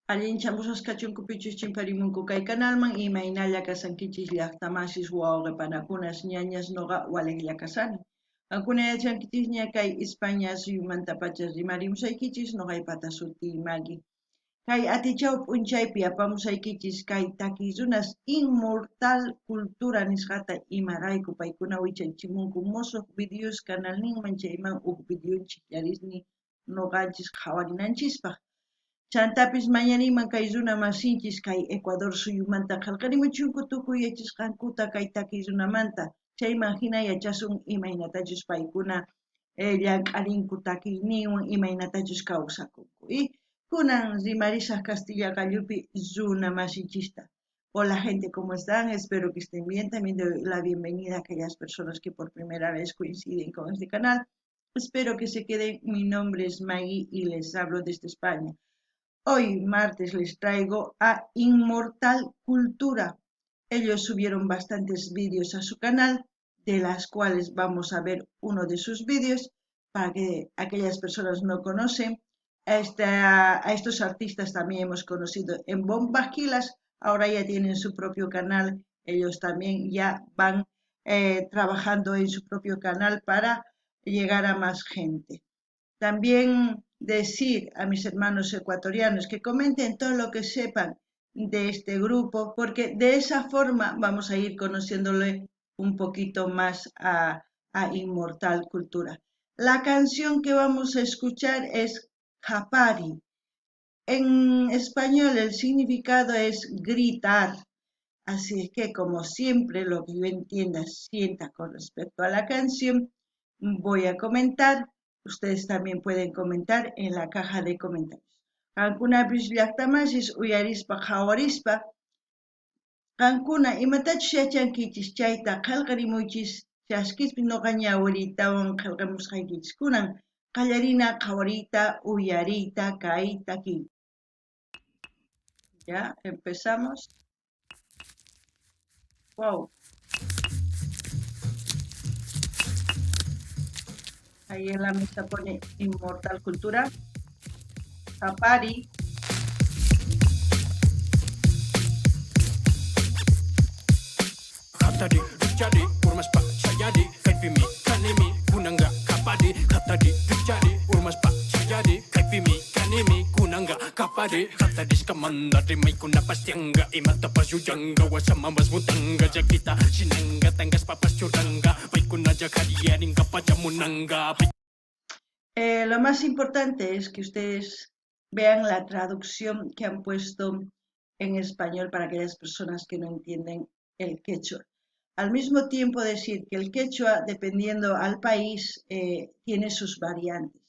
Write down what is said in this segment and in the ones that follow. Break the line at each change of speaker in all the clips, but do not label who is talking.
Allinchamusqachunku pichus chimparimunku kay canalman imaynalla kasankichis llaqtamasis wawqipanakunas ñañas noqa waliqlla kasani. Ankuna yachankichis ña kay España suyumantapacha rimarimusaykichis noqaypata suti Magui. Kay atichaw p'unchaypi apamusaykichis kay takirunas inmortal cultura nisqata imarayku paykuna wichanchimunku musuq videos canalninman chayman videonchik yarisni noqanchis qhawarinanchispaq. Chantapis mañaniman kay runa masinchis kay Ecuador suyumanta qillqarimuchunku tukuy yachasqankuta kay takiy runamanta chayman hina yachasun imaynatachus paykuna llank'arinku takiyninwan imaynatachus kawsakunku. Y kunan rimarisaq Castilla Gallupi runa masinchista. Hola gente, ¿cómo están? Espero que estén bien. También doy la bienvenida a aquellas personas que por primera vez coinciden con este canal. Espero que se queden. Mi nombre es Maggie y les hablo desde España. Hoy, martes, les traigo a Inmortal Cultura. Ellos subieron bastantes vídeos a su canal, de las cuales vamos a ver uno de sus vídeos, para que aquellas personas no conocen. A estos artistas también hemos conocido en Bombas Quilas, ahora ya tienen su propio canal, ellos también ya van trabajando en su propio canal para llegar a más gente. También decir a mis hermanos ecuatorianos que comenten todo lo que sepan de este grupo, porque de esa forma vamos a ir conociéndole un poquito más a Inmortal Cultura. La canción que vamos a escuchar es Japari. En español el significado es gritar. Así es que, como siempre, lo que yo entienda, sienta con respecto a la canción, voy a comentar. Ustedes también pueden comentar en la caja de comentarios. Qankunapish llaqtamasis uyarispa hawarispa, qankuna imatachus yachankichis chayta qillqarimuychis chaskispi noqa ñawiritawan qillqamusqaykichis kunan qallarina qawariyta uyariyta kayta ki. Ya, empezamos. Wow. Ahí en la mesa pone Inmortal Cultura. Japari.
Hatari, Richari, Urmaspa, Sayadi, Kaipimi, Kanimi, Kunanga, Kapadi, Hatari, Richari, Urmaspa, Sayadi, Kaipimi, Kanimi, Kunanga, Kapadi, Hatari, Skamanda, Rimay Kunapastianga, Imata Pasuyanga, Wasamamas Mutanga, Jakita, Sinanga, Tangas Papas Churanga, Paikuna Jakariaringa, Pachamunanga.
Lo más importante es que ustedes vean la traducción que han puesto en español para aquellas personas que no entienden el quechua. Al mismo tiempo decir que el quechua, dependiendo al país, tiene sus variantes.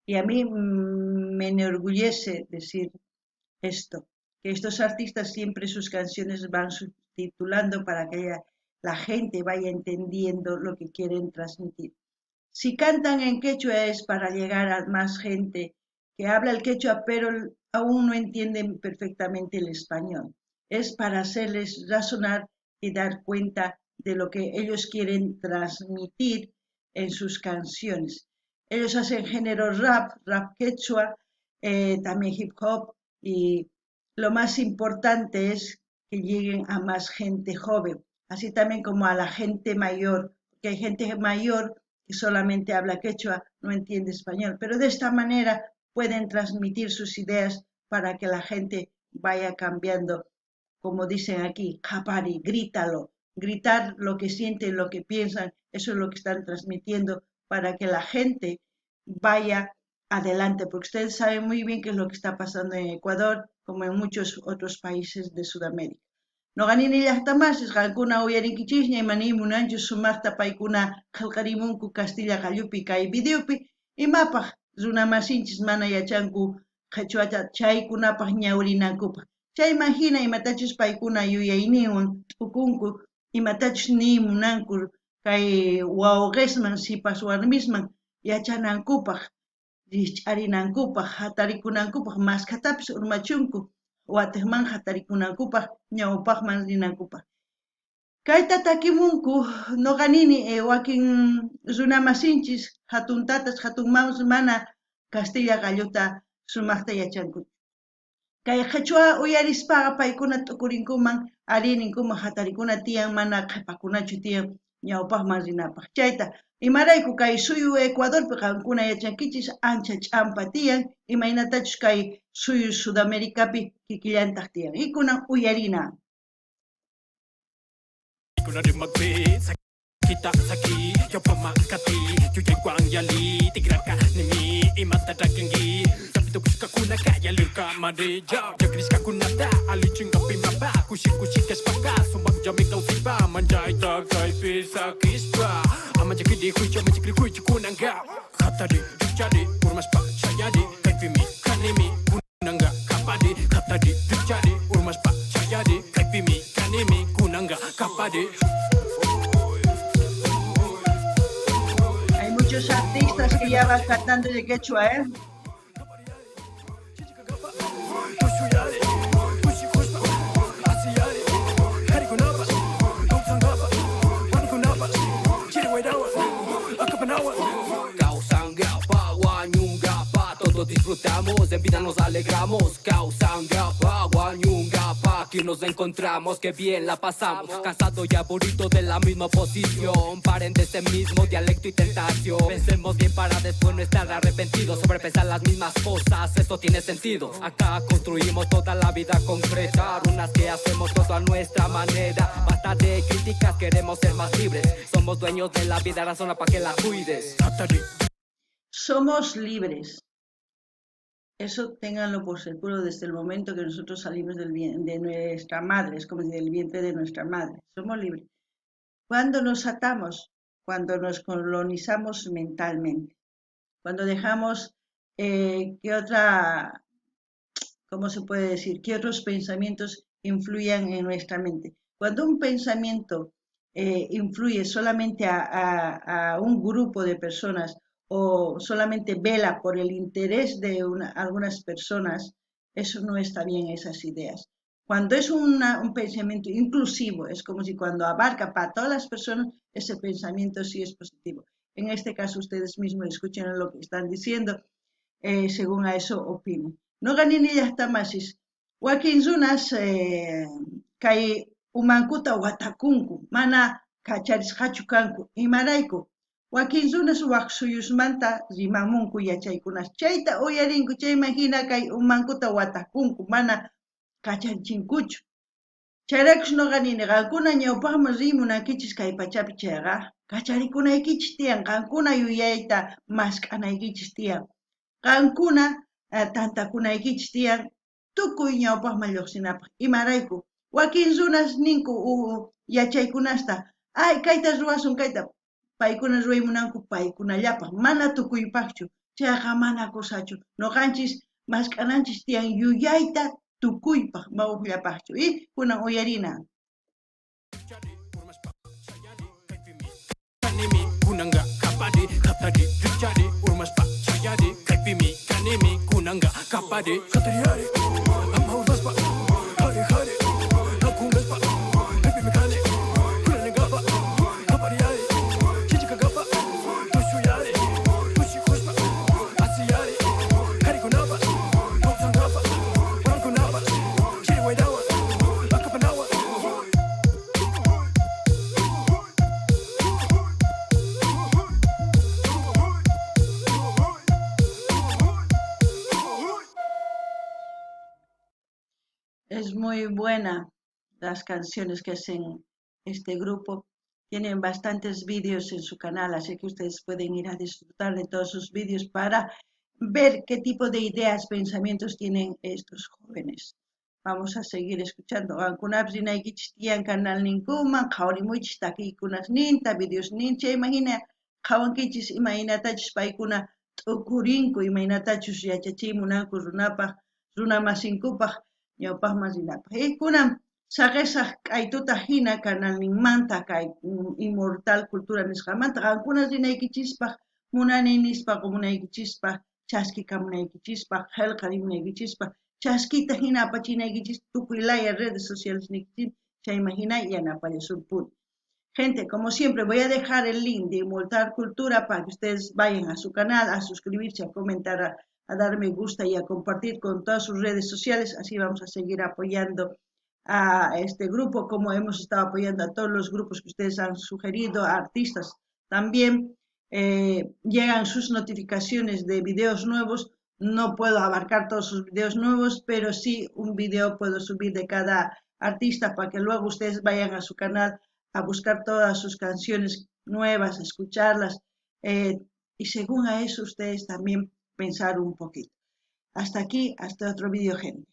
Y a mí me enorgullece decir esto, que estos artistas siempre sus canciones van subtitulando para que la gente vaya entendiendo lo que quieren transmitir. Si cantan en quechua es para llegar a más gente que habla el quechua, pero aún no entienden perfectamente el español. Es para hacerles razonar y dar cuenta de lo que ellos quieren transmitir en sus canciones. Ellos hacen género rap quechua, también hip hop, y lo más importante es que lleguen a más gente joven, así también como a la gente mayor, porque hay gente mayor que solamente habla quechua, no entiende español, pero de esta manera pueden transmitir sus ideas para que la gente vaya cambiando, como dicen aquí, japari, grítalo, gritar lo que sienten, lo que piensan, eso es lo que están transmitiendo para que la gente vaya adelante, porque ustedes saben muy bien qué es lo que está pasando en Ecuador, como en muchos otros países de Sudamérica. Noqanini llaqtamasis qankuna uyarinkichikña imanimunanchu sumaqta paykuna qillqarimunku Castilla Gallupi kay videopi imapaq runa masinchis mana yachanku qhechuata chaykunapaq ñawrinankupaq. Chayman hina imatachus paykuna yuyayninwan t'ukunku imatachus nimunanku kay wawqisman sipas warmisman yachanankupaq, risch'arinankupaq, hatarikunankupaq, maskhatapis urmachunku watiqman hatarikunankupaq, ñawpaqman rinankupaq. Kayta takimunku noqanini wakin runa masinchis hatuntatas hatunmanpas mana Castilla Galluta sumaqta yachanku. Kay qhichwa uyarispaqa paykuna tukurinkuman arininkuman hatarikuna tiyan mana qhipakunachu tiyan ñawpaqman rinapaq. Chayta imarayku kay suyu Ecuadorpi qankuna yachankichis ancha ch'ampa tiyan imaynatachus kay suyu Sudamericapi kikillantaq tiyan. Ikunan uyarina.
Kuna de magbe kita saki yo pamakati yo yangwang yali tigraka nimi imata dakengi sapito kushka kuna kaya luka madeja jakriska kuna ta alichinga pimaba kushika spaka sumbang jami kau siba manjai ta kai pesa kispa amajikidi kuicho majikri kuicho kunanga khatadi jadi urmas pa chayadi kai pimi kanimi kunanga kapadi khatadi jadi urmas pa chayadi kai pimi kanimi kunanga kapadi.
Hay muchos artistas que ya van cantando de quechua, ¿eh?
Todos disfrutamos, en vida nos alegramos. Causan gapa, guanyungapa. Aquí nos encontramos, que bien la pasamos. Cansado y aburrido de la misma posición. Paren de ese mismo dialecto y tentación. Pensemos bien para después no estar arrepentidos. Sobrepensar las mismas cosas, esto tiene sentido. Acá construimos toda la vida concreta. Unas que hacemos todo a nuestra manera. Basta de críticas, queremos ser más libres. Somos dueños de la vida, razona para que la cuides.
Somos libres. Eso ténganlo por seguro desde el momento que nosotros salimos de nuestra madre, es como del vientre de nuestra madre. Somos libres. Cuando nos atamos, cuando nos colonizamos mentalmente, cuando dejamos ¿cómo se puede decir? Que otros pensamientos influyan en nuestra mente. Cuando un pensamiento influye solamente a un grupo de personas o solamente vela por el interés de algunas personas, eso no está bien, esas ideas. Cuando es un pensamiento inclusivo, es como si cuando abarca para todas las personas, ese pensamiento sí es positivo. En este caso, ustedes mismos escuchen lo que están diciendo, según a eso opinen. No ganin ellas tamasis. Wakin zunas kay umankuta watakunku, mana kacharisqachu kanku, imarayku. Wakin zunas waq suyusmanta rimamunku yachaykunas. Chayta uyarinku, chay imagina kay umankuta watakunku, mana kacharichinkuchu. Chayrakus noqa nini, qankuna ñawpaqman rimunankichis kay pachapi chayqa. Kacharikunaykichistiyan, qankuna yuyayta maskanaykichis tiyan. Qankuna tantakunaykichis tiyan, tukuy ñawpaqman lluqsinapaq. Imarayku, wakin runas ninku yachaykunasta, ay kayta ruwasun kayta, paykuna ruwaymunanku paykunallapaq, mana tukuypaqchu, chayqa mana kusachu. Noqanchis maskananchis tiyan yuyayta tukuypaq, mawuqllapaqchu. Y kunan uyarina.
Kunanga kapade khatadi richade urmas pa chayade kaipimi kanemi kunanga kapade khatariare amaudas pa hari hari akungas pa kaipimi kane kunanga pa kapariare chichika gapa tushuyare tushi khuspa asiyare hari kunaba tonganga pa kunaba chiri waidawa akapanawa.
Es muy buena las canciones que hacen este grupo. Tienen bastantes vídeos en su canal, así que ustedes pueden ir a disfrutar de todos sus vídeos para ver qué tipo de ideas, pensamientos tienen estos jóvenes. Vamos a seguir escuchando. Ankunapsi naikichis tiyan canal ninkuman, qhawrimuchis takiykunas ninta, vídeos nincha, imagina, qhawankichis imaynatachus paykuna t'ukurinku, imaynatachus yachachimunanku runa masinkupaq, ñawpaqman rinapaq. Kunan saqesaq k'aytuta hina kanalninmanta kay Inmortal Cultura nisqamanta qankuna rinaykichispaq, munani nispaq munaykichispaq, chaskikamunaykichispaq, qillqarimunaykichispaq, chaskita hina apachinaykichis tukuy laya redes sociales nikichis, chayma hina yanapayusunpuni. Gente, como siempre, voy a dejar el link de Inmortal Cultura para que ustedes vayan a su canal, a suscribirse, a comentar, a dar me gusta y a compartir con todas sus redes sociales. Así vamos a seguir apoyando a este grupo, como hemos estado apoyando a todos los grupos que ustedes han sugerido, a artistas también. Llegan sus notificaciones de videos nuevos. No puedo abarcar todos sus videos nuevos, pero sí un video puedo subir de cada artista para que luego ustedes vayan a su canal a buscar todas sus canciones nuevas, a escucharlas, y según a eso ustedes también pensar un poquito. Hasta aquí, hasta otro video, gente.